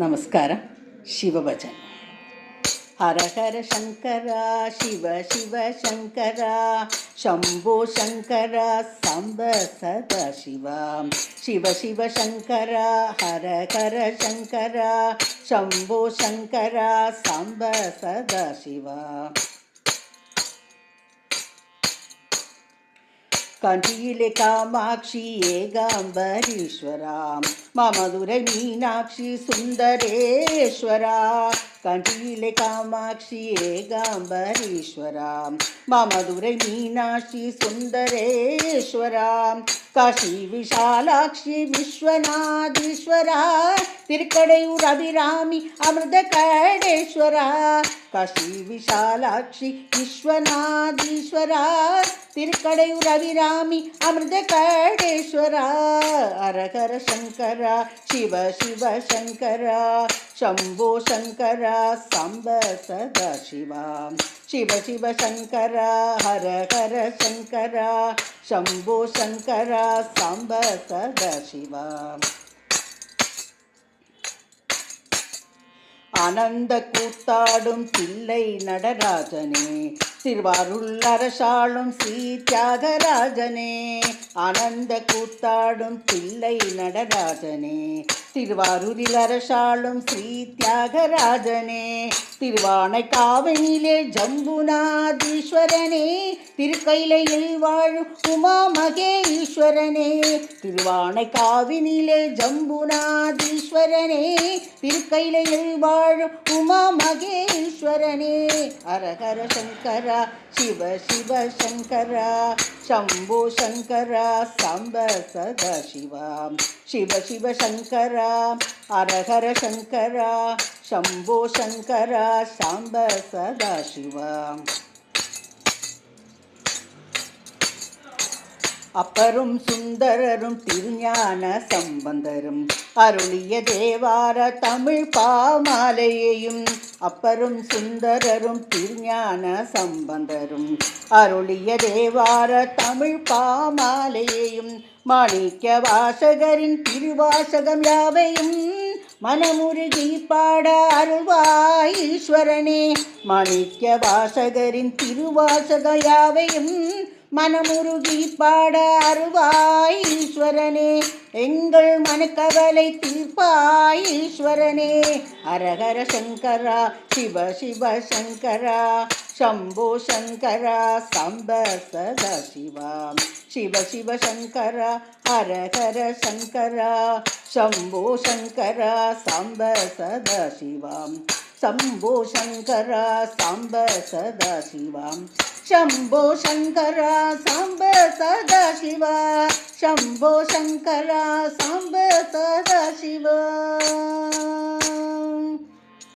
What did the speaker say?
നമസ്കാരം. ശിവഭജൻ. ഹര ഹര ശങ്കര ശിവ ശിവ ശങ്കര ശംഭോ ശങ്കര സാംബ സദാശിവ ശിവ ശിവ ശങ്കര ഹര ഹര ശങ്കര ശംഭോ ശങ്കര സാംബ സദാശിവ. കാഞ്ചിയിലെ കാമാക്ഷി ഏകാംബരീശ്വര മമധുരൈ മീനാക്ഷി സുന്ദരേശ്വര. കാഞ്ചിയിലെ കാമാക്ഷി ഏകാംബരീശ്വര മമധുരൈ മീനാക്ഷി സുന്ദരേശ്വര. കാശി വിശാലാക്ഷി വിശ്വനാഥീശ്വര തിരുക്കടയൂർ അഭിരാമി അമൃതകടേശ്വര. കാശി വിശാലാക്ഷി വിശ്വനാഥീശ്വര തിരുക്കടയൂർ അഭിരാമി അമൃതകടേശ്വര. ഹര ഹര ശങ്കര ശിവ ശിവ ശങ്കര ശംഭോ ശങ്കര സാംബ സദാശിവ ശിവ ശിവ ശങ്കര ഹര ഹര ശങ്കര ശംഭോ ശങ്കര സാംബ സദാശിവ. ஆனந்த கூத்தாடும் தில்லை நடராஜனே திருவாருள் அரசாளும் ஸ்ரீ தியாகராஜனே. ஆனந்த கூத்தாடும் தில்லை நடராஜனே திருவாரூரில் அரசாளும் ஸ்ரீ தியாகராஜனே. திருவானைக்காவனிலே ஜம்புநாதீஸ்வரனே திருக்கைலையில் வாழும் உமா மகேஸ்வரனே. திருவானைக்காவினிலே ஜம்புநாதீஸ்வரனே திருக்கைலையில் வாழும் உமா மகேஸ்வரனே. ஹர ஹர சங்கர சிவ சிவ சங்கர சம்போ சங்கர சாம்ப சதாசிவ சிவ சிவ சங்கர ஹர ஹர சங்கர சம்போ சங்கர சாம்ப சதாசிவ. அப்பரும் சுந்தரரும் திருஞான சம்பந்தரும் அருளிய தேவார தமிழ் பாமாலையையும். அப்பரும் சுந்தரரும் திருஞான சம்பந்தரும் அருளிய தேவார தமிழ் பாமாலையையும். மாணிக்க வாசகரின் திருவாசகம் யாவையும் மனமுருகி பாட அருள்வாய் ஈஸ்வரனே. மாணிக்க வாசகரின் திருவாசக யாவையும் மனமுருகி பாட அருள்வாய் ஈஸ்வரனே. எங்கள் மனக்கவலை தீர்ப்பாய் ஈஸ்வரனே. ஹர ஹர சங்கரா சிவ சிவ சங்கரா சம்போ சங்கரா சாம்ப சதாசிவா சிவ சிவ சங்கரா ஹர ஹர சங்கரா சம்போ சங்கரா சாம்ப சதாசிவா சம்போ சங்கரா சாம்ப சதாசிவா शंभो शंकर सांब सदाशिव शंभो शंकर सांब सदाशिव.